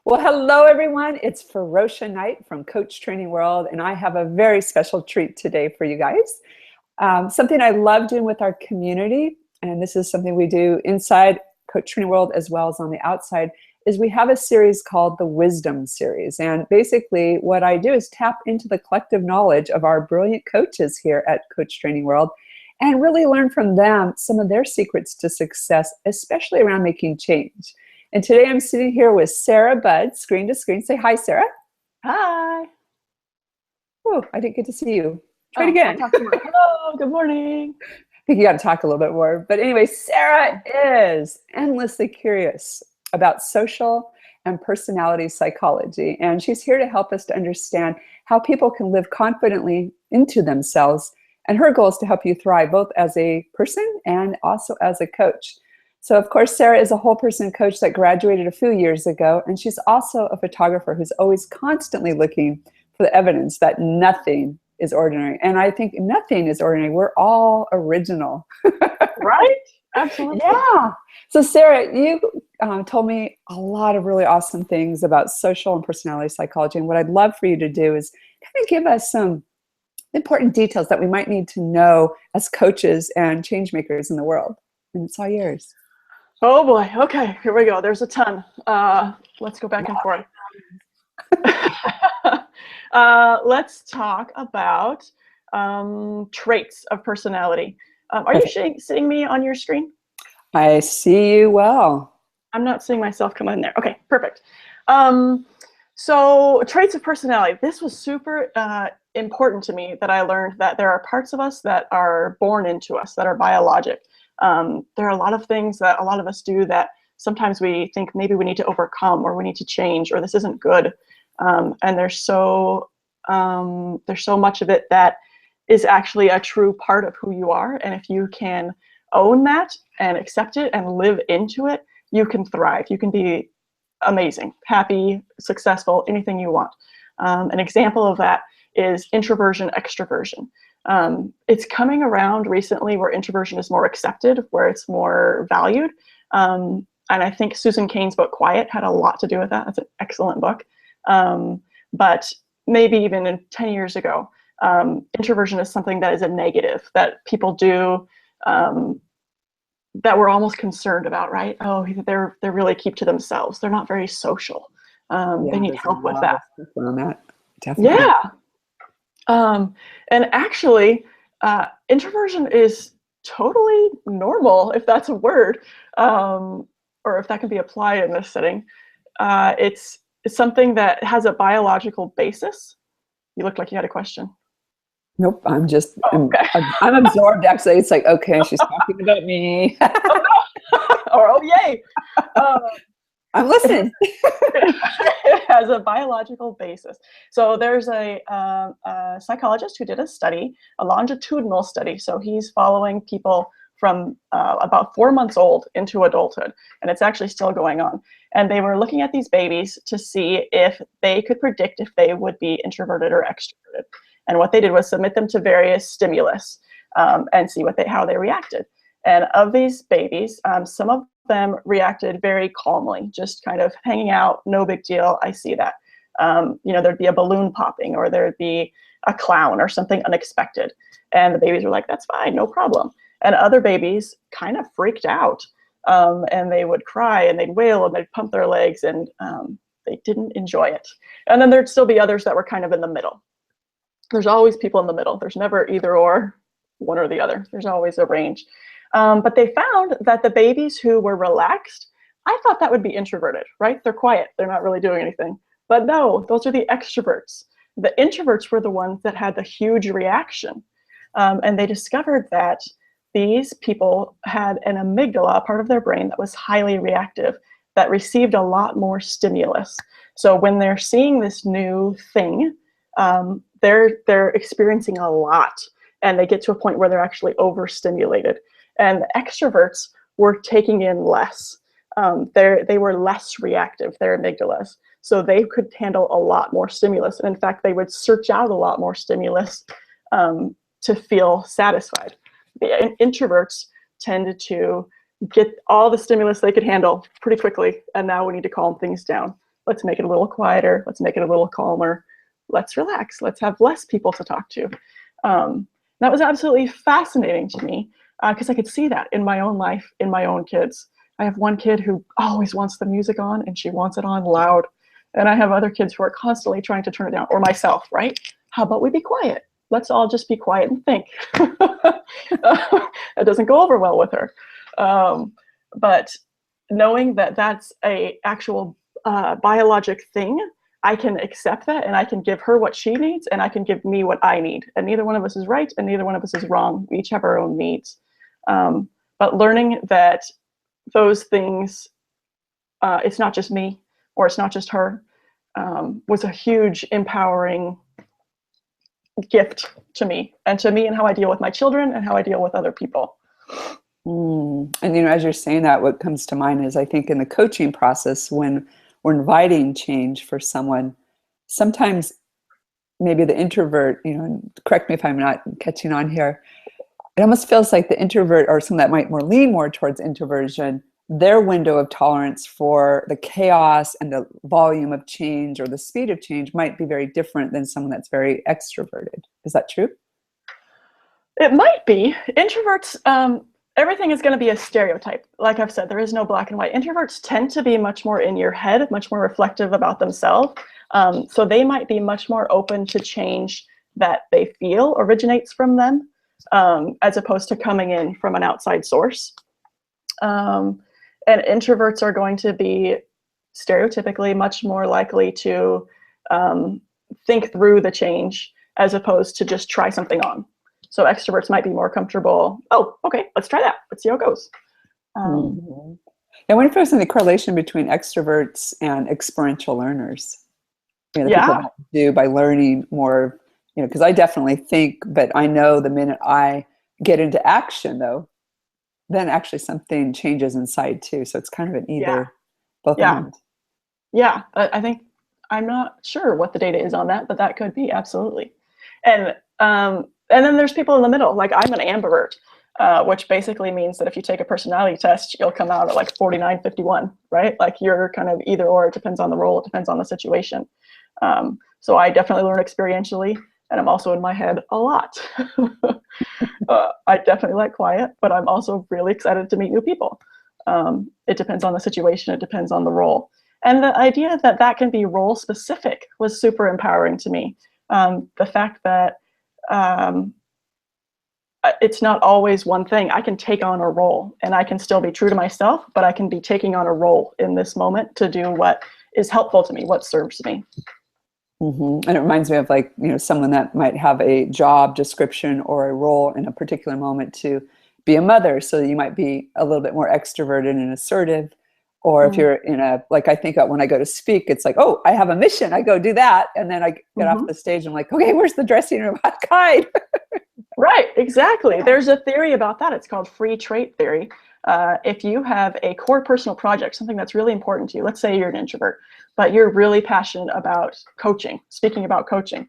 Well, hello everyone. It's Feroshia night from Coach Training World, and I have a very special treat today for you guys. Something I love doing with our community, and this is something we do inside Coach Training World as well as on the outside, is we have a series called the Wisdom Series. And basically what I do is tap into the collective knowledge of our brilliant coaches here at Coach Training World and really learn from them some of their secrets to success, especially around making change. And today I'm sitting here with Sarah Budd, screen to screen. Say hi, Sarah. Hi. Oh, I didn't get to see you. Try it again. Hello, good morning. I think you got to talk a little bit more. But anyway, Sarah is endlessly curious about social and personality psychology. And she's here to help us to understand how people can live confidently into themselves. And her goal is to help you thrive both as a person and also as a coach. So, of course, Sarah is a whole person coach that graduated a few years ago, and she's also a photographer who's always constantly looking for the evidence that nothing is ordinary. And I think nothing is ordinary. We're all original. Right? Absolutely. Yeah. So, Sarah, you told me a lot of really awesome things about social and personality psychology. And what I'd love for you to do is kind of give us some important details that we might need to know as coaches and change makers in the world. And it's all yours. Oh boy. Okay, here we go. There's a ton. Let's go back and forth. Let's talk about traits of personality. Are you seeing me on your screen? I see you well. I'm not seeing myself come in there. Okay, perfect. So traits of personality. This was super important to me that I learned that there are parts of us that are born into us, that are biologic. There are a lot of things that a lot of us do that sometimes we think maybe we need to overcome or we need to change or this isn't good. And there's so much of it that is actually a true part of who you are. And if you can own that and accept it and live into it, you can thrive. You can be amazing, happy, successful, anything you want. An example of that is introversion extroversion. It's coming around recently where introversion is more accepted, where it's more valued. And I think Susan Cain's book, Quiet, had a lot to do with that. That's an excellent book. But maybe even 10 years ago, introversion is something that is a negative that people do that we're almost concerned about, right? Oh, they're really keep to themselves. They're not very social. They need help with that. Definitely. Yeah. And actually, introversion is totally normal, if that's a word, or if that can be applied in this setting. It's something that has a biological basis. You look like you had a question. Nope, I'm just, okay. I'm absorbed, actually. It's like, okay, she's talking about me. Oh, no. Or, oh, yay. I'm listening. It has a biological basis. So there's a psychologist who did a study, a longitudinal study. So he's following people from about 4 months old into adulthood, and it's actually still going on. And they were looking at these babies to see if they could predict if they would be introverted or extroverted. And what they did was submit them to various stimulus and see how they reacted. And of these babies, some of them reacted very calmly, just kind of hanging out, no big deal, I see that. There'd be a balloon popping or there'd be a clown or something unexpected. And the babies were like, that's fine, no problem. And other babies kind of freaked out and they would cry and they'd wail and they'd pump their legs and they didn't enjoy it. And then there'd still be others that were kind of in the middle. There's always people in the middle. There's never either or, one or the other. There's always a range. But they found that the babies who were relaxed, I thought that would be introverted, right? They're quiet. They're not really doing anything. But no, those are the extroverts. The introverts were the ones that had the huge reaction. And they discovered that these people had an amygdala, part of their brain that was highly reactive, that received a lot more stimulus. So when they're seeing this new thing, they're experiencing a lot. And they get to a point where they're actually overstimulated. And the extroverts were taking in less. They were less reactive, their amygdalas. So they could handle a lot more stimulus. And in fact, they would search out a lot more stimulus to feel satisfied. The introverts tended to get all the stimulus they could handle pretty quickly. And now we need to calm things down. let's make it a little quieter. Let's make it a little calmer. Let's relax. Let's have less people to talk to. That was absolutely fascinating to me because I could see that in my own life, in my own kids. I have one kid who always wants the music on and she wants it on loud. And I have other kids who are constantly trying to turn it down, or myself, right? How about we be quiet? Let's all just be quiet and think. It doesn't go over well with her. But knowing that that's a actual biologic thing, I can accept that and I can give her what she needs and I can give me what I need. And neither one of us is right and neither one of us is wrong. We each have our own needs. But learning that those things, it's not just me or it's not just her, was a huge empowering gift to me and how I deal with my children and how I deal with other people. And as you're saying that, what comes to mind is I think in the coaching process, when we're inviting change for someone, sometimes maybe the introvert, and correct me if I'm not catching on here, it almost feels like the introvert or someone that might lean more towards introversion, their window of tolerance for the chaos and the volume of change or the speed of change might be very different than someone that's very extroverted. Is that true? It might be. Introverts, everything is going to be a stereotype. Like I've said, there is no black and white. Introverts tend to be much more in your head, much more reflective about themselves. So they might be much more open to change that they feel originates from them, as opposed to coming in from an outside source. And introverts are going to be stereotypically much more likely to think through the change as opposed to just try something on. So extroverts might be more comfortable. Oh, okay, let's try that. Let's see how it goes. I wonder if there's any correlation between extroverts and experiential learners. The people that do by learning more, because I definitely think, but I know the minute I get into action, though, then actually something changes inside too. So it's kind of an either, both and. Yeah, I think, I'm not sure what the data is on that, but that could be, absolutely. And then there's people in the middle, like I'm an ambivert, which basically means that if you take a personality test, you'll come out at like 49, 51, right? Like you're kind of either or, it depends on the role, it depends on the situation. So I definitely learn experientially, and I'm also in my head a lot. I definitely like quiet, but I'm also really excited to meet new people. It depends on the situation, it depends on the role. And the idea that that can be role specific was super empowering to me. The fact that it's not always one thing. I can take on a role and I can still be true to myself, but I can be taking on a role in this moment to do what is helpful to me, what serves me. And it reminds me of someone that might have a job description or a role in a particular moment to be a mother. So you might be a little bit more extroverted and assertive. Or if you're I think when I go to speak, it's like, oh, I have a mission. I go do that. And then I get off the stage and I'm like, okay, where's the dressing room? Hide. Right, exactly. There's a theory about that. It's called free trait theory. If you have a core personal project, something that's really important to you, let's say you're an introvert, but you're really passionate about coaching, speaking about coaching,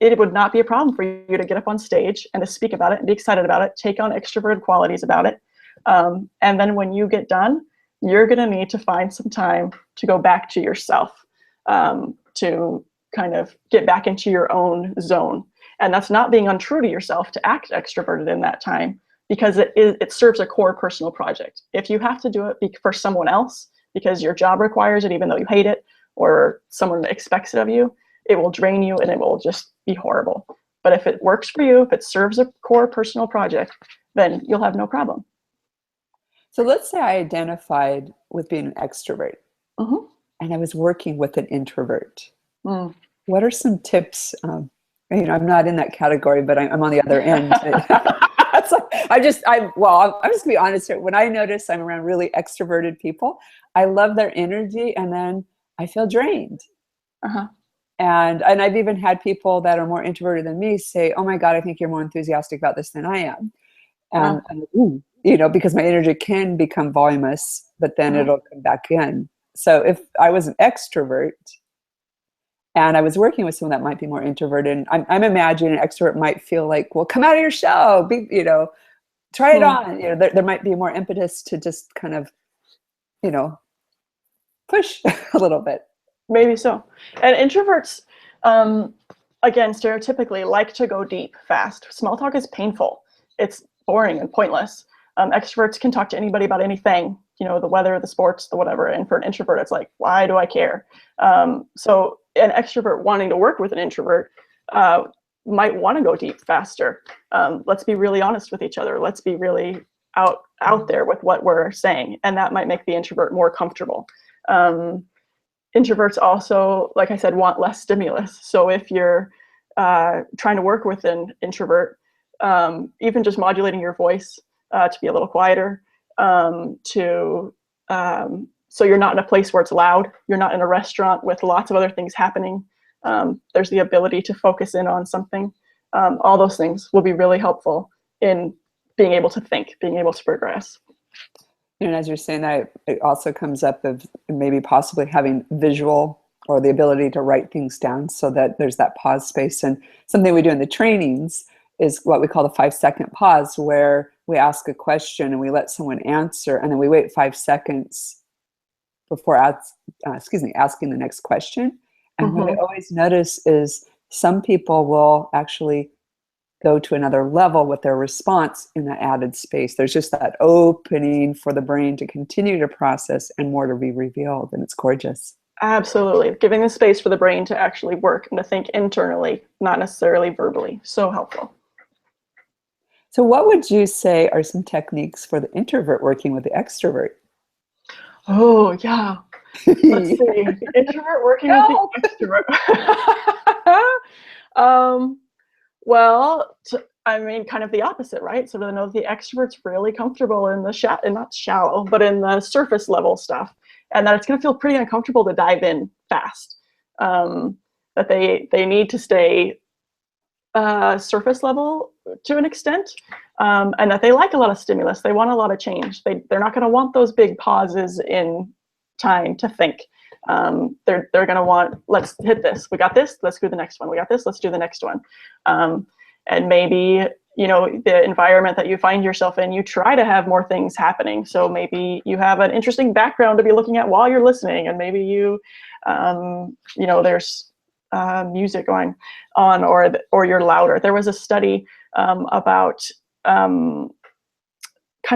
it would not be a problem for you to get up on stage and to speak about it and be excited about it, take on extroverted qualities about it. And then when you get done, you're going to need to find some time to go back to yourself, to kind of get back into your own zone. And that's not being untrue to yourself to act extroverted in that time, because it serves a core personal project. If you have to do it for someone else because your job requires it, even though you hate it, or someone expects it of you, it will drain you and it will just be horrible. But if it works for you, if it serves a core personal project, then you'll have no problem. So let's say I identified with being an extrovert and I was working with an introvert. What are some tips? I'm not in that category, but I'm on the other end. I'm just gonna be honest here. When I notice I'm around really extroverted people, I love their energy, and then I feel drained. And I've even had people that are more introverted than me say, "Oh my God, I think you're more enthusiastic about this than I am," and because my energy can become voluminous, but then it'll come back in. So if I was an extrovert and I was working with someone that might be more introverted, and I'm imagining an extrovert might feel like, well, come out of your shell, try it on. There might be more impetus to just kind of, push a little bit. Maybe so. And introverts, again, stereotypically like to go deep fast. Small talk is painful. It's boring and pointless. Extroverts can talk to anybody about anything, the weather, the sports, the whatever. And for an introvert, it's like, why do I care? So an extrovert wanting to work with an introvert might want to go deep faster. Let's be really honest with each other. Let's be really out there with what we're saying. And that might make the introvert more comfortable. Introverts also, like I said, want less stimulus. So if you're trying to work with an introvert, even just modulating your voice to be a little quieter, so you're not in a place where it's loud, you're not in a restaurant with lots of other things happening. There's the ability to focus in on something. All those things will be really helpful in being able to think, being able to progress. And as you're saying that, it also comes up of maybe possibly having visual or the ability to write things down so that there's that pause space. And something we do in the trainings is what we call the 5-second pause, where we ask a question and we let someone answer, and then we wait 5 seconds before asking the next question. And what I always notice is some people will actually go to another level with their response in that added space. There's just that opening for the brain to continue to process and more to be revealed, and it's gorgeous. Absolutely. Giving the space for the brain to actually work and to think internally, not necessarily verbally. So helpful. So what would you say are some techniques for the introvert working with the extrovert? Oh, yeah. Let's see. The introvert working with the extrovert. Well, kind of the opposite, right? So to know the extrovert's really comfortable in the not shallow, but in the surface level stuff, and that it's going to feel pretty uncomfortable to dive in fast. That they need to stay surface level to an extent, and that they like a lot of stimulus. They want a lot of change. They're not going to want those big pauses in time to think. They're going to want, let's hit this. We got this. Let's do the next one. We got this. Let's do the next one. And maybe, the environment that you find yourself in, you try to have more things happening. So maybe you have an interesting background to be looking at while you're listening. And maybe there's music going on, or you're louder. There was a study about kind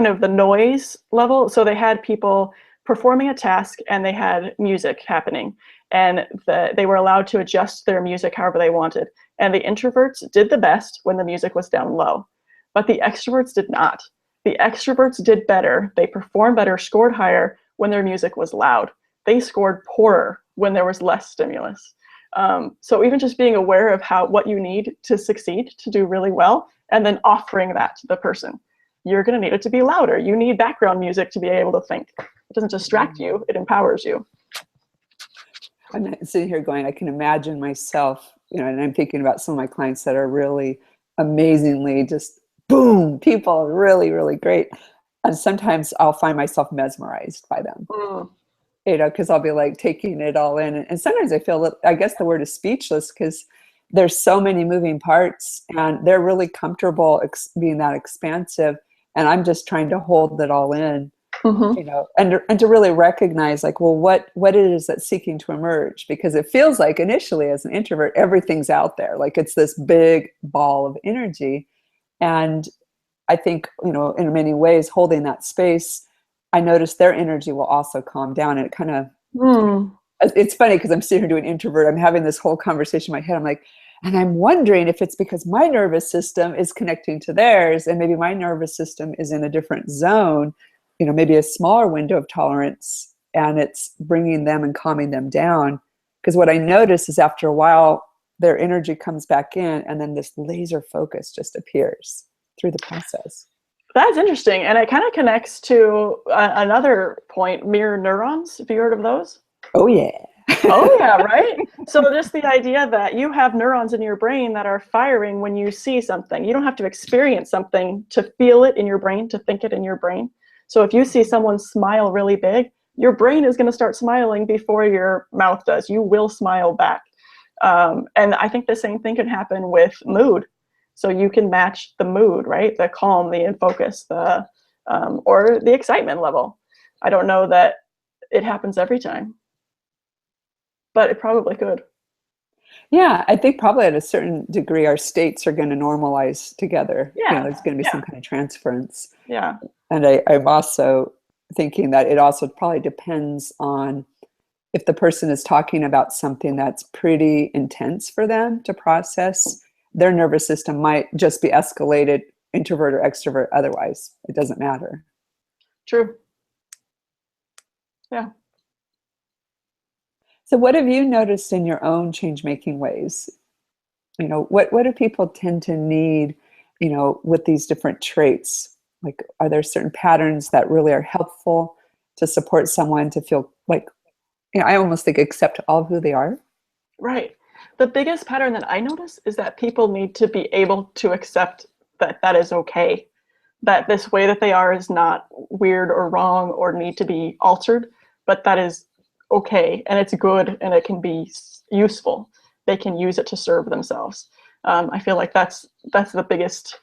of the noise level. So they had people performing a task and they had music happening, and they were allowed to adjust their music however they wanted. And the introverts did the best when the music was down low, but the extroverts did not. The extroverts did better. They performed better, scored higher when their music was loud. They scored poorer when there was less stimulus. So even just being aware of what you need to succeed, to do really well, and then offering that to the person. You're going to need it to be louder. You need background music to be able to think. It doesn't distract you, it empowers you. I'm sitting here going, I can imagine myself, and I'm thinking about some of my clients that are really amazingly just boom, people are really, really great. And sometimes I'll find myself mesmerized by them, because I'll be like taking it all in. And sometimes I feel, I guess the word is speechless, because there's so many moving parts and they're really comfortable being that expansive. And I'm just trying to hold it all in. And to really recognize, like, well, what it is that's seeking to emerge, because it feels like initially as an introvert, everything's out there, like it's this big ball of energy. And I think, in many ways, holding that space, I notice their energy will also calm down. And it kind of, it's funny because I'm sitting here doing introvert, I'm having this whole conversation in my head. I'm like, and I'm wondering if it's because my nervous system is connecting to theirs, and maybe my nervous system is in a different zone, maybe a smaller window of tolerance, and it's bringing them and calming them down. Because what I notice is after a while, their energy comes back in, and then this laser focus just appears through the process. That's interesting. And it kind of connects to another point, mirror neurons. Have you heard of those? Oh, yeah. Oh, yeah, right? So just the idea that you have neurons in your brain that are firing when you see something. You don't have to experience something to feel it in your brain, to think it in your brain. So if you see someone smile really big, your brain is going to start smiling before your mouth does. You will smile back. And I think the same thing can happen with mood. So you can match the mood, right? The calm, the in focus, or the excitement level. I don't know that it happens every time. but it probably could. Yeah, I think probably at a certain degree, our states are going to normalize together. Yeah, There's going to be some yeah, kind of transference. yeah. And I'm also thinking that it also probably depends on if the person is talking about something that's pretty intense for them to process, their nervous system might just be escalated, introvert or extrovert. Otherwise, it doesn't matter. True. Yeah. So what have you noticed in your own change-making ways? What do people tend to need, with these different traits? Like, are there certain patterns that really are helpful to support someone to feel like, I almost think accept all of who they are? Right. The biggest pattern that I notice is that people need to be able to accept that that is okay, that this way that they are is not weird or wrong or need to be altered, but that is okay and it's good and it can be useful. They can use it to serve themselves. I feel like that's the biggest,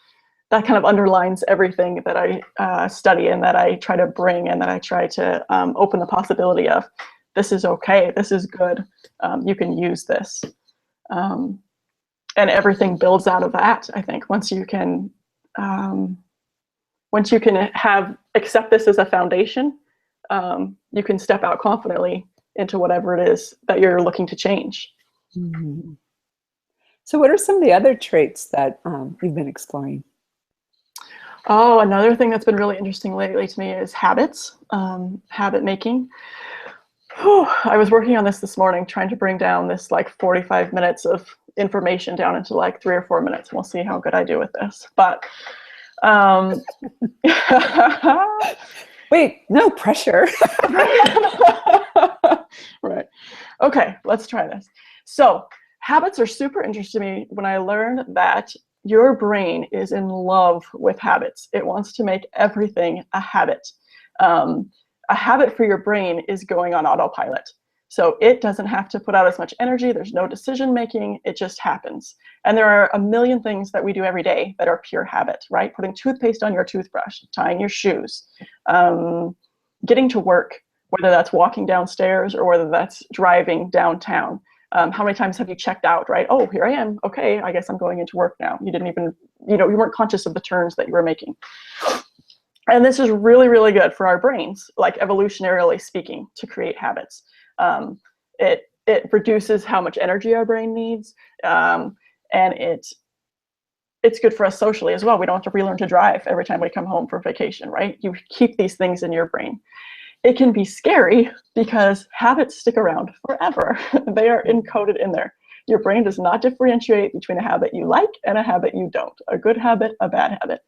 that kind of underlines everything that I study and that I try to bring and that I try to open the possibility of. This is okay. This is good. You can use this. And everything builds out of that, I think. Once you can accept this as a foundation, you can step out confidently into whatever it is that you're looking to change. Mm-hmm. So what are some of the other traits that you've been exploring? Oh, another thing that's been really interesting lately to me is habits, habit making. I was working on this morning, trying to bring down this like 45 minutes of information down into like 3 or 4 minutes. And we'll see how good I do with this. But wait, no pressure. Right. Okay, let's try this. So habits are super interesting to me when I learned that your brain is in love with habits. It wants to make everything a habit. A habit for your brain is going on autopilot. So it doesn't have to put out as much energy. There's no decision making. It just happens. And there are a million things that we do every day that are pure habit, right? Putting toothpaste on your toothbrush, tying your shoes, getting to work, whether that's walking downstairs or whether that's driving downtown. How many times have you checked out, right? Oh, here I am. Okay, I guess I'm going into work now. You didn't even, you weren't conscious of the turns that you were making. And this is really, really good for our brains, like evolutionarily speaking, to create habits. It reduces how much energy our brain needs, and it's good for us socially as well. We don't have to relearn to drive every time we come home from vacation, right? You keep these things in your brain. It can be scary because habits stick around forever. They are encoded in there. Your brain does not differentiate between a habit you like and a habit you don't, a good habit, a bad habit.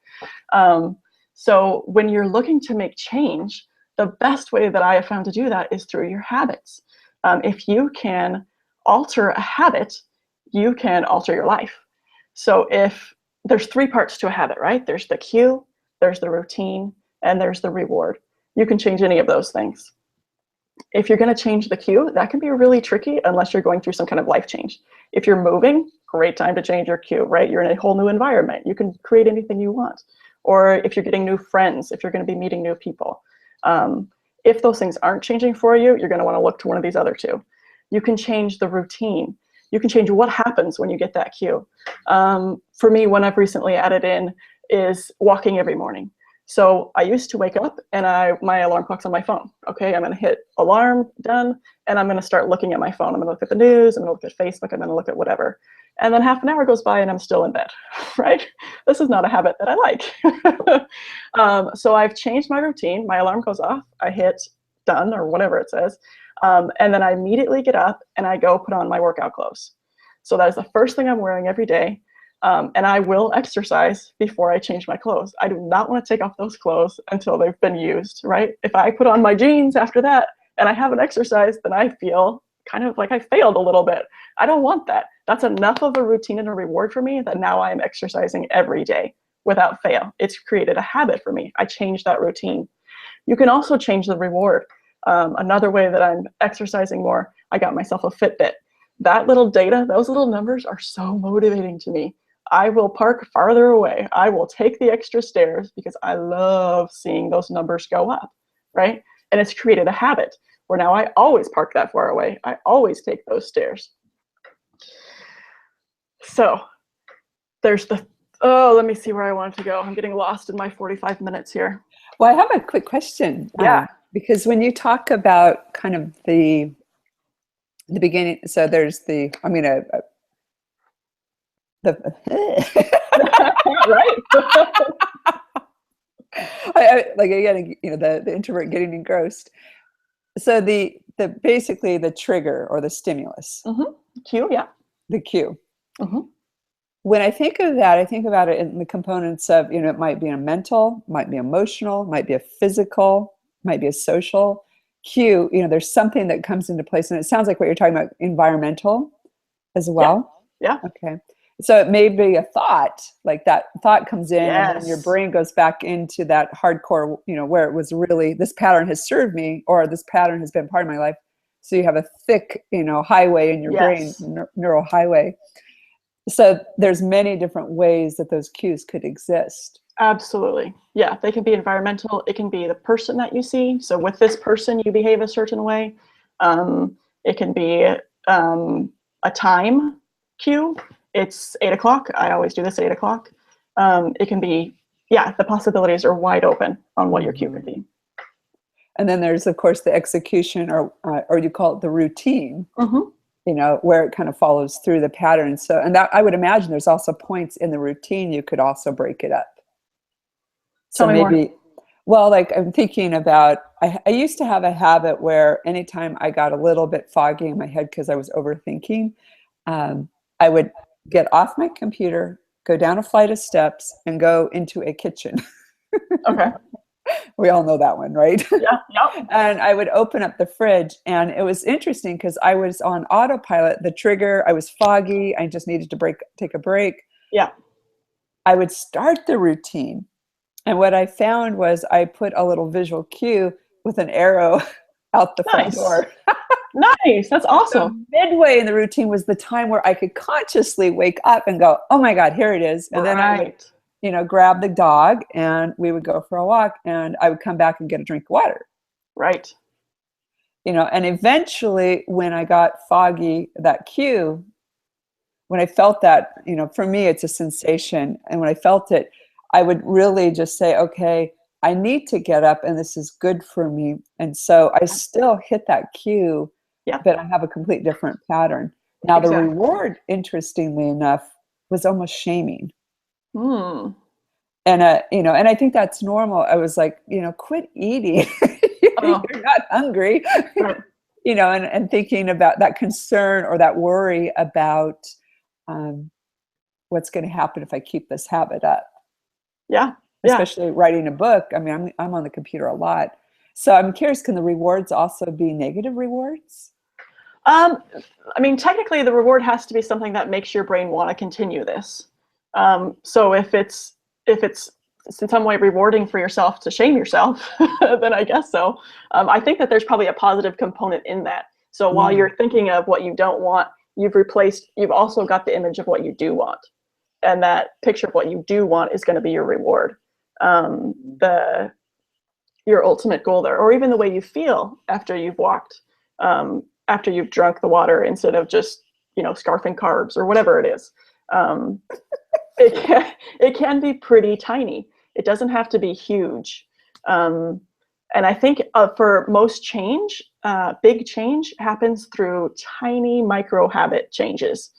So when you're looking to make change, the best way that I have found to do that is through your habits. If you can alter a habit, you can alter your life. So if there's 3 parts to a habit, right? There's the cue, there's the routine, and there's the reward. You can change any of those things. If you're going to change the cue, that can be really tricky unless you're going through some kind of life change. If you're moving, great time to change your cue, right? You're in a whole new environment. You can create anything you want. Or if you're getting new friends, if you're going to be meeting new people. If those things aren't changing for you, you're going to want to look to one of these other 2. You can change the routine. You can change what happens when you get that cue. For me, one I've recently added in is walking every morning. So I used to wake up and my alarm clock's on my phone. Okay, I'm going to hit alarm, done, and I'm going to start looking at my phone. I'm going to look at the news, I'm going to look at Facebook, I'm going to look at whatever. And then half an hour goes by and I'm still in bed, right? This is not a habit that I like. So I've changed my routine. My alarm goes off, I hit done or whatever it says, and then I immediately get up and I go put on my workout clothes. So that is the first thing I'm wearing every day. And I will exercise before I change my clothes. I do not want to take off those clothes until they've been used, right? If I put on my jeans after that and I haven't exercised, then I feel kind of like I failed a little bit. I don't want that. That's enough of a routine and a reward for me that now I'm exercising every day without fail. It's created a habit for me. I changed that routine. You can also change the reward. Another way that I'm exercising more, I got myself a Fitbit. That little data, those little numbers are so motivating to me. I will park farther away. I will take the extra stairs because I love seeing those numbers go up, right? And it's created a habit. where now I always park that far away. I always take those stairs. So there's let me see where I wanted to go. I'm getting lost in my 45 minutes here. Well, I have a quick question. Yeah. Because when you talk about kind of the beginning, so there's the right. Like again, the introvert getting engrossed. So the basically the trigger or the stimulus. Mm-hmm. Cue, yeah. The cue. Mm-hmm. When I think of that, I think about it in the components of, it might be a mental, might be emotional, might be a physical, might be a social cue. There's something that comes into place, and it sounds like what you're talking about, environmental as well. Yeah. Okay. So it may be a thought, like that thought comes in, Yes. and then your brain goes back into that hardcore, where it was really, this pattern has served me, or this pattern has been part of my life. So you have a thick, highway in your brain, neural highway. So there's many different ways that those cues could exist. Absolutely. Yeah, they can be environmental. It can be the person that you see. So with this person, you behave a certain way. It can be a time cue. It's 8 o'clock. I always do this at 8 o'clock. It can be, the possibilities are wide open on what your cue could be. And then there's, of course, the execution, or you call it the routine. Mm-hmm. Where it kind of follows through the pattern. So, and that, I would imagine there's also points in the routine you could also break it up. So maybe, well, like I'm thinking about, I used to have a habit where anytime I got a little bit foggy in my head because I was overthinking, I would get off my computer, go down a flight of steps, and go into a kitchen. Okay. We all know that one, right? Yeah. Yep. And I would open up the fridge, and it was interesting because I was on autopilot. The trigger, I was foggy. I just needed to take a break. Yeah. I would start the routine. And what I found was I put a little visual cue with an arrow out the front door. Nice. That's awesome. So midway in the routine was the time where I could consciously wake up and go, oh my God, here it is. And then I would grab the dog, and we would go for a walk, and I would come back and get a drink of water. Right. And eventually when I got foggy, that cue, when I felt that, for me, it's a sensation. And when I felt it, I would really just say, okay, I need to get up, and this is good for me. And so I still hit that cue, but I have a complete different pattern. Now, the reward, interestingly enough, was almost shaming. And and I think that's normal. I was like, quit eating. You're not hungry. And thinking about that concern or that worry about what's going to happen if I keep this habit up. Yeah. Especially writing a book. I mean, I'm on the computer a lot. So I'm curious, can the rewards also be negative rewards? I mean, technically the reward has to be something that makes your brain want to continue this. So if it's in some way rewarding for yourself to shame yourself, then I guess so. I think that there's probably a positive component in that. So while you're thinking of what you don't want, you've also got the image of what you do want. And that picture of what you do want is going to be your reward. Your ultimate goal there, or even the way you feel after you've walked, after you've drunk the water instead of just, scarfing carbs or whatever it is. It can be pretty tiny. It doesn't have to be huge. And I think for most change, big change happens through tiny micro habit changes,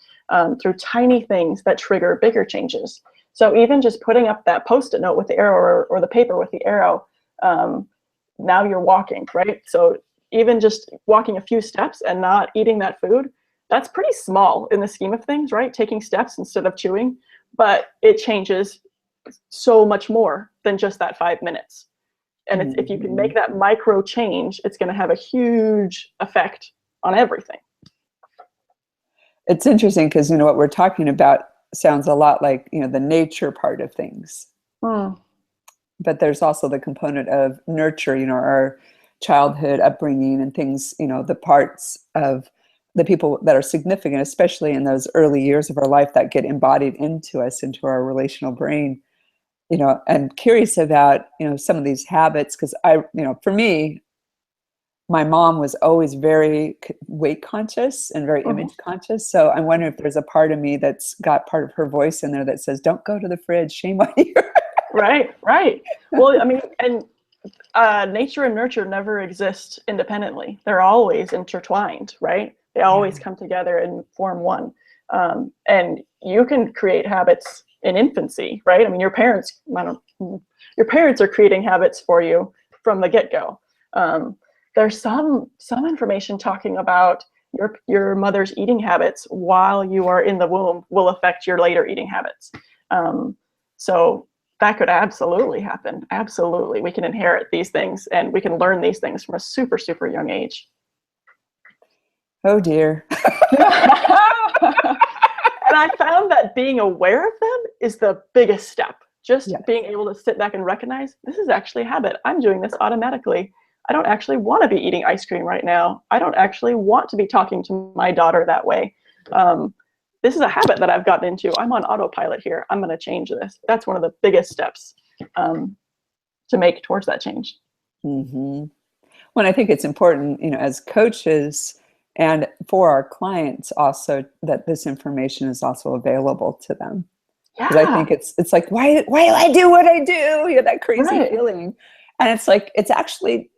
through tiny things that trigger bigger changes. So even just putting up that Post-it note with the arrow, or the paper with the arrow, now you're walking, right? So even just walking a few steps and not eating that food, that's pretty small in the scheme of things, right? Taking steps instead of chewing, but it changes so much more than just that 5 minutes. And if you can make that micro change, it's going to have a huge effect on everything. It's interesting because, what we're talking about sounds a lot like, the nature part of things. But there's also the component of nurture, our childhood upbringing and things, the parts of the people that are significant, especially in those early years of our life, that get embodied into us, into our relational brain. I'm curious about, some of these habits, because for me, my mom was always very weight conscious and very image conscious. So I'm wondering if there's a part of me that's got part of her voice in there that says, don't go to the fridge, shame on you. Right, right. Well, I mean, and nature and nurture never exist independently. They're always intertwined, right? They always come together and form one. And you can create habits in infancy, right? I mean, your parents are creating habits for you from the get-go. There's some information talking about your mother's eating habits while you are in the womb will affect your later eating habits. So that could absolutely happen. Absolutely. We can inherit these things and we can learn these things from a super, super young age. Oh dear. And I found that being aware of them is the biggest step. Just being able to sit back and recognize this is actually a habit. I'm doing this automatically. I don't actually want to be eating ice cream right now. I don't actually want to be talking to my daughter that way. This is a habit that I've gotten into. I'm on autopilot here. I'm going to change this. That's one of the biggest steps to make towards that change. Mm-hmm. Well, I think it's important, as coaches and for our clients also, that this information is also available to them. Because I think it's like, why do I do what I do? That crazy feeling. And it's like, it's actually,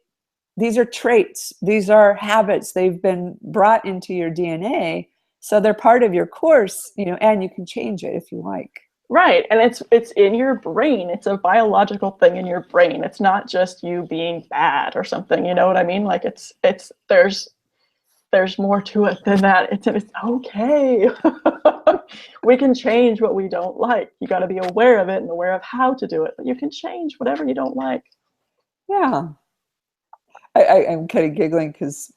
these are traits. These are habits. They've been brought into your DNA. So they're part of your course, and you can change it if you like. Right. And it's in your brain. It's a biological thing in your brain. It's not just you being bad or something. You know what I mean? Like there's more to it than that. It's okay. We can change what we don't like. You got to be aware of it and aware of how to do it. But you can change whatever you don't like. Yeah. I'm kind of giggling because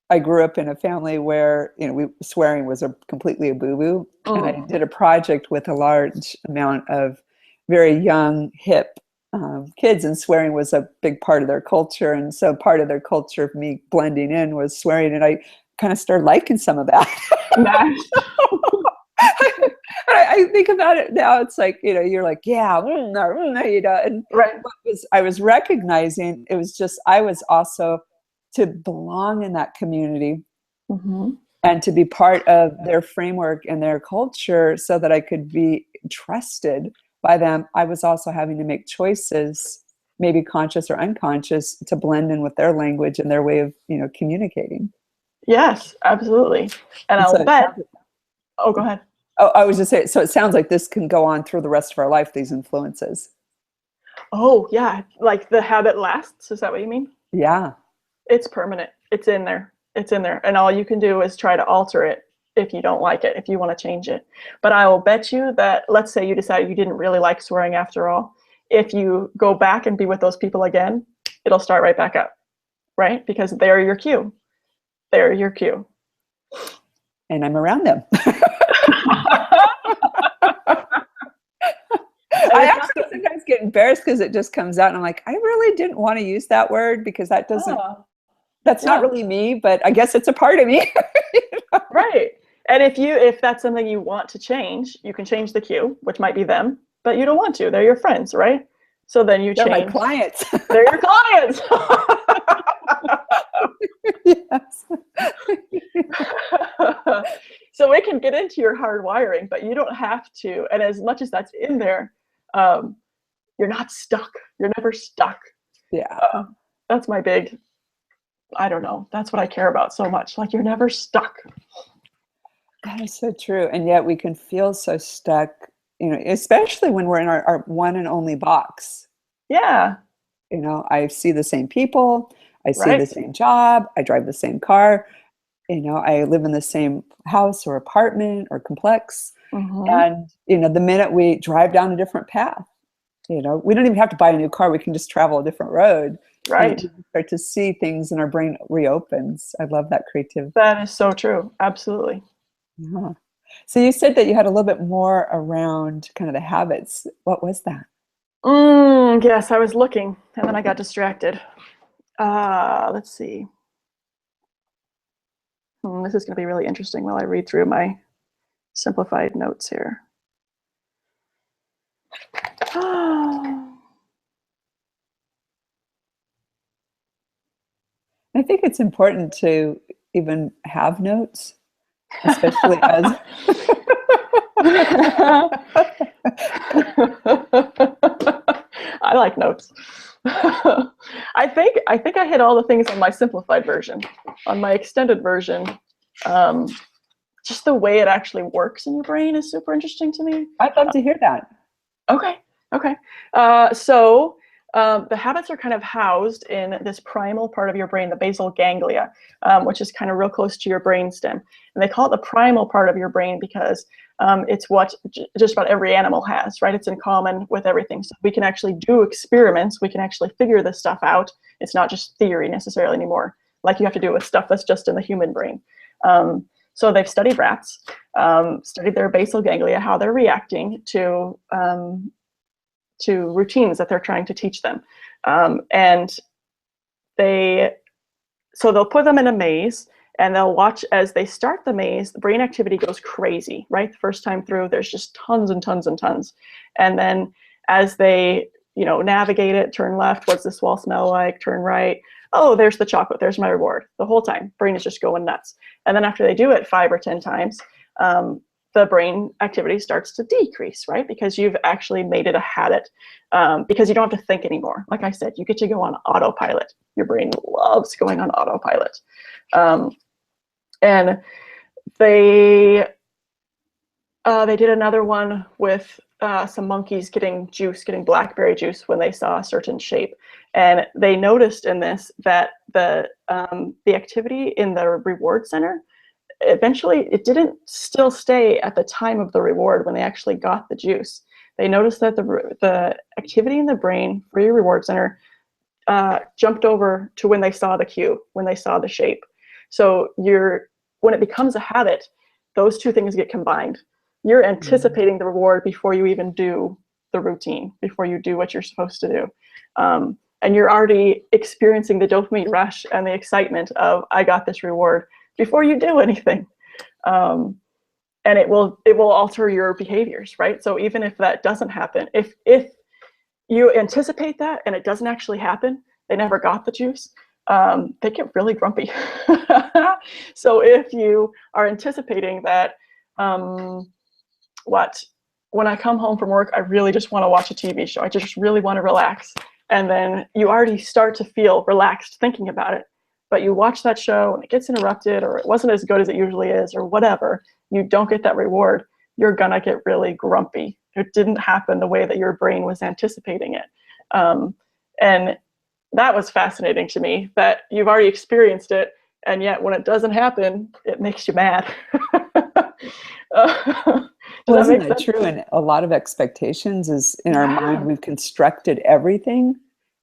I grew up in a family where, swearing was completely a boo-boo. And I did a project with a large amount of very young, hip kids, and swearing was a big part of their culture. And so part of their culture of me blending in was swearing. And I kind of started liking some of that. Nice. I think about it now, it's like, you're like, yeah, and I was recognizing, it was just, I was also to belong in that community and to be part of their framework and their culture so that I could be trusted by them. I was also having to make choices, maybe conscious or unconscious, to blend in with their language and their way of, communicating. Yes, absolutely. And I'll bet. Oh, go ahead. Oh, I was just saying, so it sounds like this can go on through the rest of our life, these influences. Oh, yeah. Like the habit lasts. Is that what you mean? Yeah. It's permanent. It's in there. It's in there. And all you can do is try to alter it if you don't like it, if you want to change it. But I will bet you that, let's say you decide you didn't really like swearing after all. If you go back and be with those people again, it'll start right back up, right? Because they're your cue. They're your cue. And I'm around them. I actually sometimes get embarrassed because it just comes out and I'm like, I really didn't want to use that word because that doesn't, that's not really me, but I guess it's a part of me. Right. And if that's something you want to change, you can change the cue, which might be them, but you don't want to. They're your friends, right? So then you change. They're my clients. They're your clients. Yes. So it can get into your hardwiring, but you don't have to. And as much as that's in there, you're not stuck. You're never stuck. Yeah. That's my big, I don't know. That's what I care about so much. Like, you're never stuck. That is so true. And yet we can feel so stuck, especially when we're in our one and only box. Yeah. I see the same people. I see the same job. I drive the same car. I live in the same house or apartment or complex. And, the minute we drive down a different path, we don't even have to buy a new car. We can just travel a different road. Right. We start to see things and our brain reopens. I love that creativity. That is so true. Absolutely. Yeah. So you said that you had a little bit more around kind of the habits. What was that? Yes, I was looking and then I got distracted. Let's see. This is going to be really interesting while I read through my simplified notes here. I think it's important to even have notes, especially as I like notes. I think I hit all the things on my simplified version. On my extended version, just the way it actually works in your brain is super interesting to me. I'd love to hear that. Okay. So the habits are kind of housed in this primal part of your brain, the basal ganglia, which is kind of real close to your brainstem. And they call it the primal part of your brain because it's what just about every animal has, right? It's in common with everything. So we can actually do experiments. We can actually figure this stuff out. It's not just theory necessarily anymore, like you have to do with stuff that's just in the human brain. So they've studied rats, studied their basal ganglia, how they're reacting to routines that they're trying to teach them. And so they'll put them in a maze and they'll watch as they start the maze, the brain activity goes crazy, right? The first time through, there's just tons and tons and tons. And then as they, navigate it, turn left, what's this wall smell like? Turn right. Oh, there's the chocolate, there's my reward. The whole time, brain is just going nuts. And then after they do it 5 or 10 times, the brain activity starts to decrease, right? Because you've actually made it a habit, because you don't have to think anymore. Like I said, you get to go on autopilot. Your brain loves going on autopilot. And they did another one with some monkeys getting blackberry juice when they saw a certain shape. And they noticed in this that the activity in the reward center, eventually it didn't still stay at the time of the reward when they actually got the juice. They noticed that the activity in the brain for your reward center jumped over to when they saw the cue, when they saw the shape. So when it becomes a habit, those two things get combined. You're anticipating the reward before you even do the routine, before you do what you're supposed to do. And you're already experiencing the dopamine rush and the excitement of, I got this reward, before you do anything. And it will alter your behaviors, right? So even if that doesn't happen, if you anticipate that and it doesn't actually happen, they never got the juice, they get really grumpy. So if you are anticipating that, when I come home from work, I really just want to watch a TV show. I just really want to relax. And then you already start to feel relaxed thinking about it. But you watch that show and it gets interrupted, or it wasn't as good as it usually is, or whatever, you don't get that reward, you're gonna get really grumpy. It didn't happen the way that your brain was anticipating it. And that was fascinating to me, that you've already experienced it, and yet when it doesn't happen, it makes you mad. Well, isn't that true? And a lot of expectations is in our mind, we've constructed everything,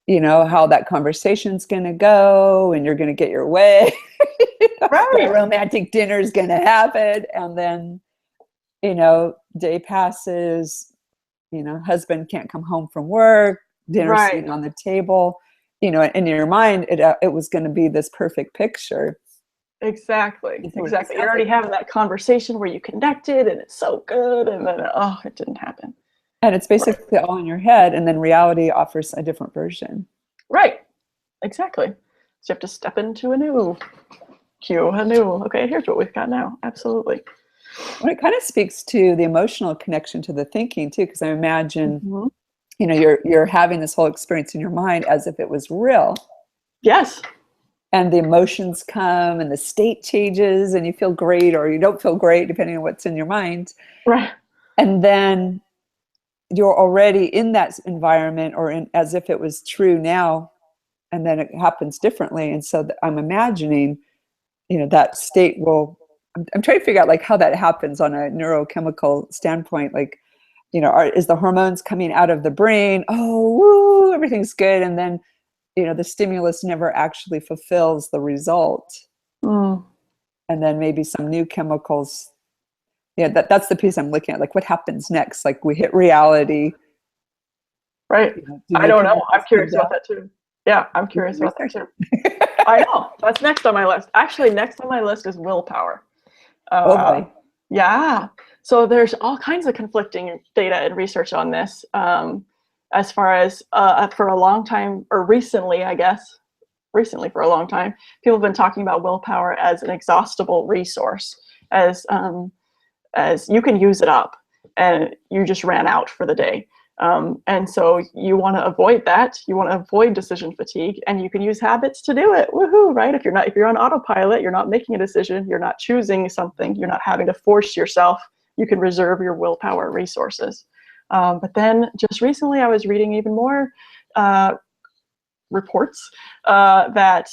how that conversation's going to go, and you're going to get your way. Right. The romantic dinner's going to happen. And then, day passes, husband can't come home from work, dinner's sitting on the table, in your mind, it was going to be this perfect picture. Exactly. You're already having that conversation where you connected and it's so good, and then it didn't happen. And it's basically all in your head, and then reality offers a different version. Right. Exactly. So you have to step into okay, here's what we've got now. Absolutely. Well, it kind of speaks to the emotional connection to the thinking too, because I imagine, you're having this whole experience in your mind as if it was real. Yes. And the emotions come and the state changes and you feel great or you don't feel great, depending on what's in your mind. Right. And then you're already in that environment, or as if it was true now, and then it happens differently. And so I'm imagining, that state will, I'm trying to figure out how that happens on a neurochemical standpoint. Is the hormones coming out of the brain? Oh, woo, everything's good. And then the stimulus never actually fulfills the result. And then maybe some new chemicals. That's the piece I'm looking at. What happens next? We hit reality. Right. I don't know. I'm curious about that too. Yeah, I'm curious about that too. I know. That's next on my list. Actually, next on my list is willpower. Oh boy. Yeah. So there's all kinds of conflicting data and research on this. As far as for a long time, or recently, I guess, recently for a long time, people have been talking about willpower as an exhaustible resource, as you can use it up and you just ran out for the day. And so you want to avoid that. You want to avoid decision fatigue, and you can use habits to do it. Woohoo, right? If you're on autopilot, you're not making a decision, you're not choosing something, you're not having to force yourself, you can reserve your willpower resources. But then just recently I was reading even more reports that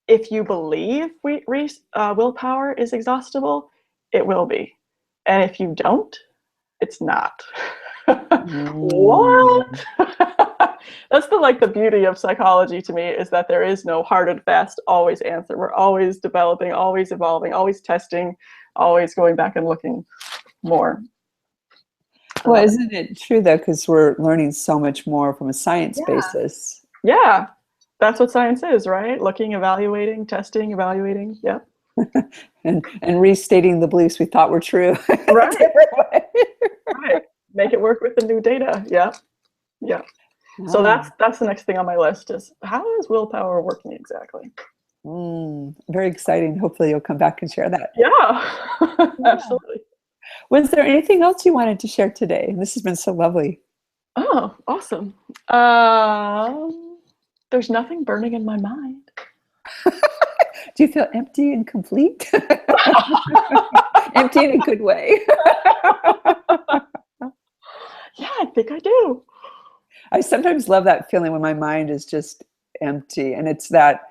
if you believe willpower is exhaustible, it will be. And if you don't, it's not. What? That's the beauty of psychology to me, is that there is no hard and fast always answer. We're always developing, always evolving, always testing, always going back and looking more. Well, isn't it true though, because we're learning so much more from a science basis? Yeah, that's what science is, right? Looking, evaluating, testing, evaluating. Yeah. and restating the beliefs we thought were true. Right. Right. Make it work with the new data. Yeah. Yeah. So that's the next thing on my list, is how is willpower working exactly? Very exciting. Hopefully you'll come back and share that. Yeah. Absolutely. Was there anything else you wanted to share today? This has been so lovely. Oh, awesome. There's nothing burning in my mind. Do you feel empty and complete? Empty in a good way. Yeah, I think I do. I sometimes love that feeling when my mind is just empty, and it's that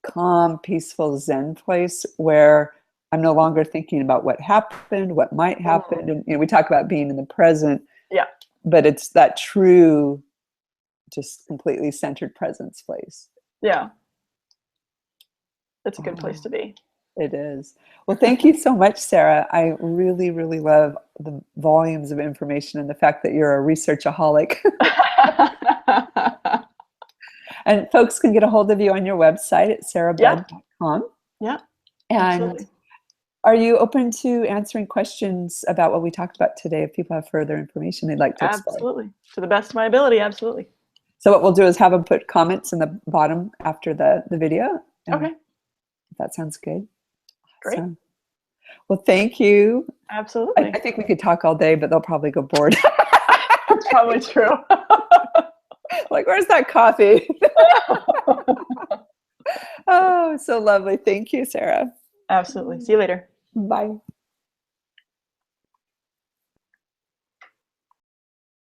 calm, peaceful Zen place where I'm no longer thinking about what happened, what might happen. And we talk about being in the present. Yeah. But it's that true, just completely centered presence place. Yeah. It's a good place to be. It is. Well, thank you so much, Sarah. I really, really love the volumes of information and the fact that you're a researchaholic. And folks can get a hold of you on your website at sarahbudd.com. Yeah. And absolutely. Are you open to answering questions about what we talked about today if people have further information they'd like to explore? Absolutely. To the best of my ability, absolutely. So what we'll do is have them put comments in the bottom after the video. Okay. If that sounds good. Great. Awesome. Well, thank you. Absolutely. I think we could talk all day, but they'll probably go bored. That's probably true. Like, where's that coffee? Oh, so lovely. Thank you, Sarah. Absolutely. See you later. Bye.